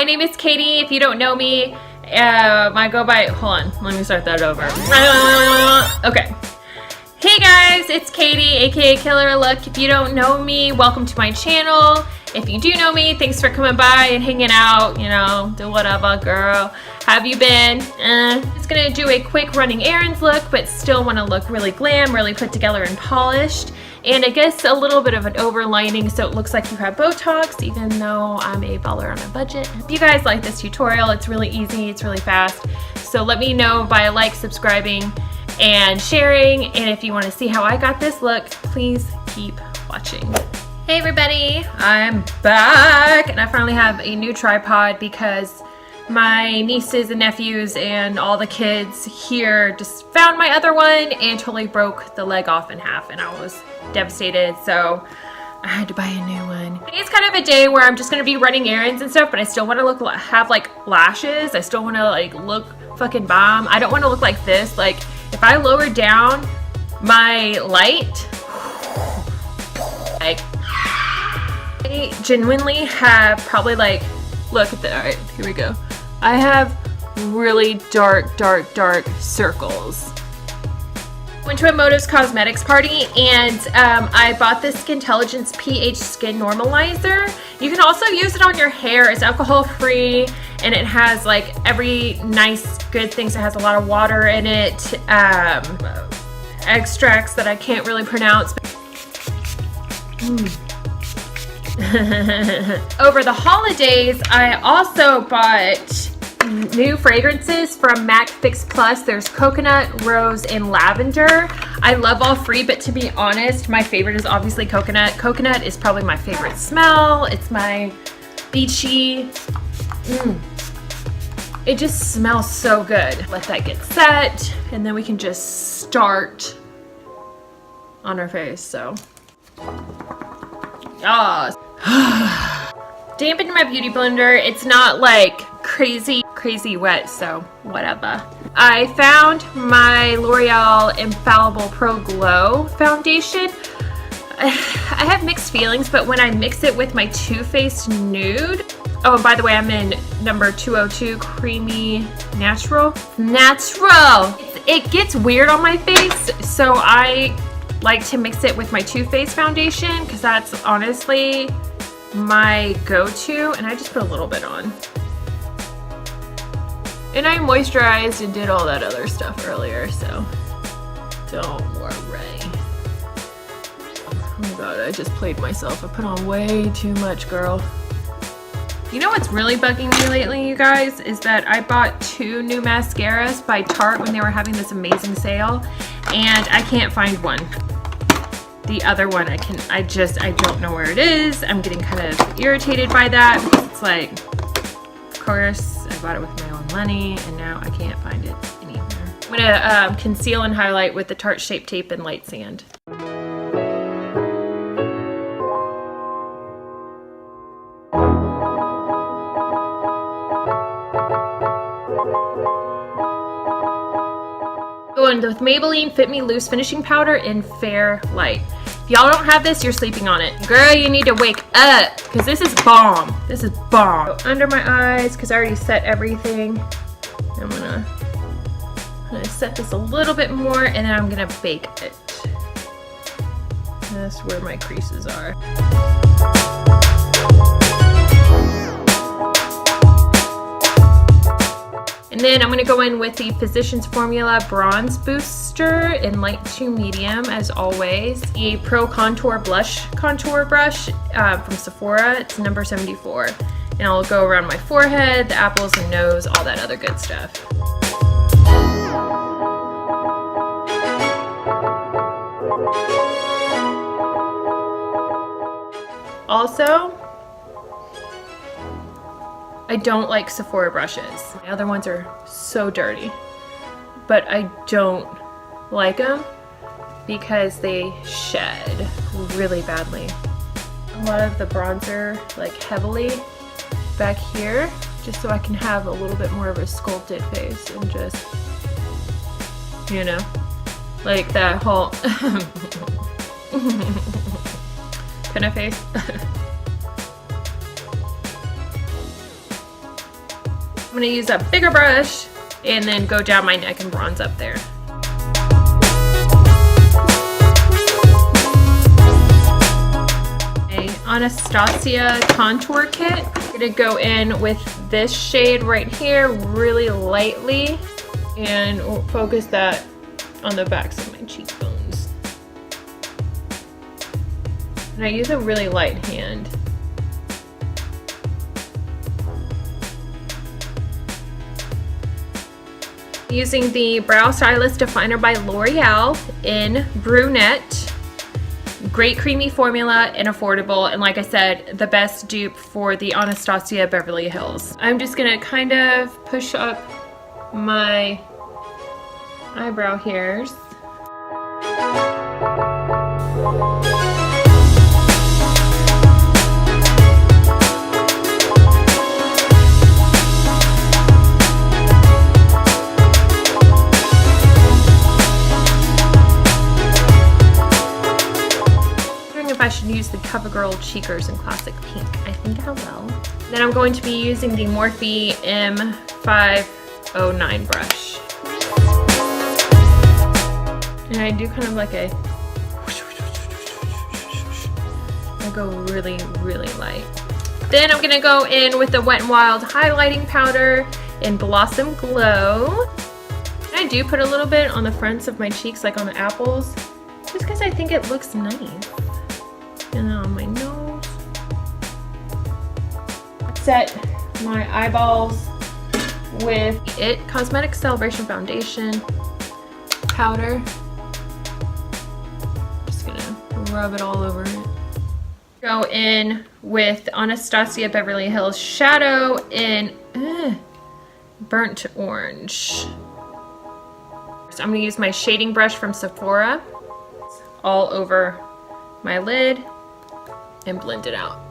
My name is Katie. If you don't know me, I go by, hold on, let me start that over. Okay. Hey guys, it's Katie, aka Killer Look. If you don't know me, welcome to my channel. If you do know me, thanks for coming by and hanging out, you know, do whatever, girl. How have you been? Just gonna do a quick running errands look, but still wanna look really glam, really put together and polished. And I guess a little bit of an overlining so it looks like you have Botox, even though I'm a baller on a budget. If you guys like this tutorial, it's really easy, it's really fast. So let me know by like, subscribing, and sharing. And if you wanna see how I got this look, please keep watching. Hey everybody, I'm back. And I finally have a new tripod because my nieces and nephews and all the kids here just found my other one and totally broke the leg off in half, and I was devastated, so I had to buy a new one. It's kind of a day where I'm just gonna be running errands and stuff, but I still want to have like lashes. I still want to like look fucking bomb. I don't want to look like this. Like if I lower down my light, like I genuinely have probably like, look at that. All right, here we go. I have really dark circles. Went to a Motives Cosmetics party and I bought this Skintelligence pH Skin Normalizer. You can also use it on your hair. It's alcohol free and it has like every nice good things. It has a lot of water in it, extracts that I can't really pronounce. Over the holidays, I also bought new fragrances from MAC Fix Plus. There's coconut, rose, and lavender. I love all three, but to be honest, my favorite is obviously coconut. Coconut is probably my favorite smell. It's my beachy. It just smells so good. Let that get set, and then we can just start on our face. So, dampened my beauty blender. It's not like crazy wet, so whatever. I found my L'Oreal Infallible Pro Glow foundation. I have mixed feelings, but when I mix it with my Too Faced Nude, oh, by the way, I'm in number 202 Creamy Natural. It gets weird on my face, so I like to mix it with my Too Faced foundation because that's honestly my go-to, and I just put a little bit on. And I moisturized and did all that other stuff earlier, so don't worry. Oh my god, I just played myself. I put on way too much, girl. You know what's really bugging me lately, you guys, is that I bought 2 new mascaras by Tarte when they were having this amazing sale, and I can't find one. The other one I don't know where it is. I'm getting kind of irritated by that because it's like, of course, I bought it with my own money and now I can't find it anywhere. I'm gonna conceal and highlight with the Tarte Shape Tape and Light Sand. Going with Maybelline Fit Me Loose Finishing Powder in Fair Light. If y'all don't have this, you're sleeping on it. Girl, you need to wake up, because this is bomb. This is bomb. So under my eyes, because I already set everything. I'm gonna set this a little bit more, and then I'm gonna bake it. That's where my creases are. And then I'm gonna go in with the Physicians Formula Bronze Booster in light to medium, as always. The Pro Contour Blush Contour Brush from Sephora. It's number 74. And I'll go around my forehead, the apples and nose, all that other good stuff. Also, I don't like Sephora brushes. My other ones are so dirty, but I don't like them because they shed really badly. A lot of the bronzer like heavily back here, just so I can have a little bit more of a sculpted face and just, you know, like that whole kind of face. I'm gonna use a bigger brush and then go down my neck and bronze up there. Anastasia contour kit. I'm gonna go in with this shade right here really lightly and focus that on the backs of my cheekbones. And I use a really light hand. Using the Brow Stylist Definer by L'Oreal in Brunette. Great creamy formula and affordable, and like I said, the best dupe for the Anastasia Beverly Hills. I'm just gonna kind of push up my eyebrow hairs. I should use the CoverGirl Cheekers in Classic Pink. I think I will. Then I'm going to be using the Morphe M509 brush. And I do kind of like a... I go really, really light. Then I'm gonna go in with the Wet n Wild highlighting powder in Blossom Glow. And I do put a little bit on the fronts of my cheeks, like on the apples, just because I think it looks nice. And then on my nose. Set my eyeballs with It Cosmetics Celebration Foundation powder. Just gonna rub it all over it. Go in with Anastasia Beverly Hills Shadow in Burnt Orange. So I'm gonna use my shading brush from Sephora all over my lid and blend it out.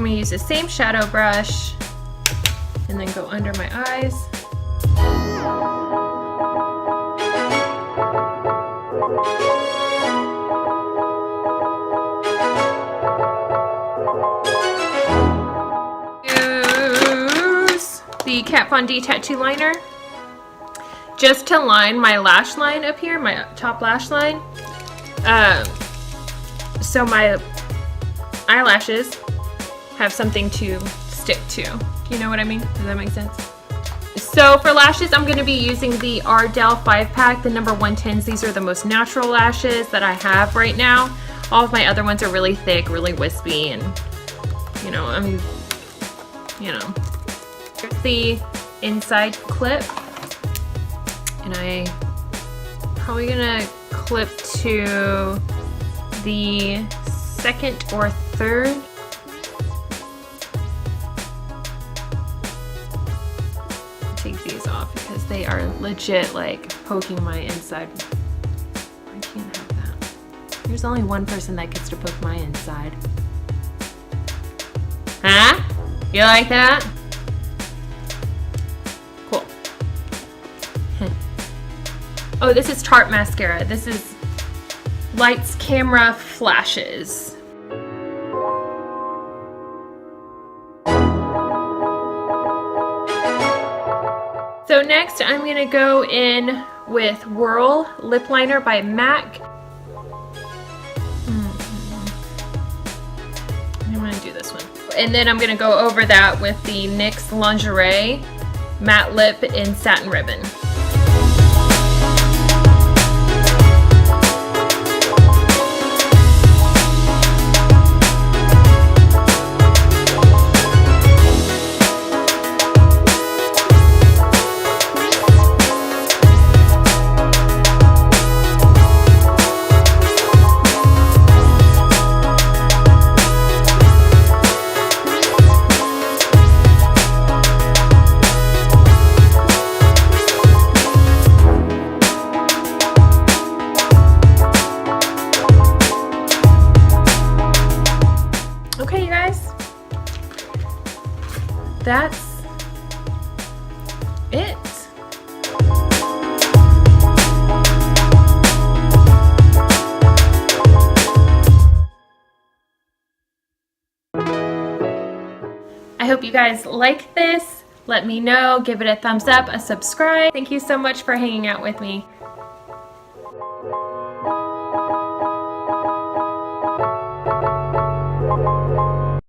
Use the same shadow brush and then go under my eyes. Use the Kat Von D tattoo liner just to line my lash line up here, my top lash line. So my eyelashes have something to stick to. You know what I mean? Does that make sense? So for lashes, I'm gonna be using the Ardell 5-pack, the number 110s. These are the most natural lashes that I have right now. All of my other ones are really thick, really wispy, and you know, Here's the inside clip, and I'm probably gonna clip to the second or third. Take these off because they are legit like poking my inside. I can't have that. There's only one person that gets to poke my inside. Huh? You like that? Cool. Oh, this is Tarte mascara. This is Lights, Camera, Flashes. So next I'm gonna go in with Whirl Lip Liner by MAC. I'm gonna do this one. And then I'm gonna go over that with the NYX Lingerie Matte Lip in Satin Ribbon. you guys, that's it. I hope you guys like this. Let me know, give it a thumbs up, a subscribe. Thank you so much for hanging out with me.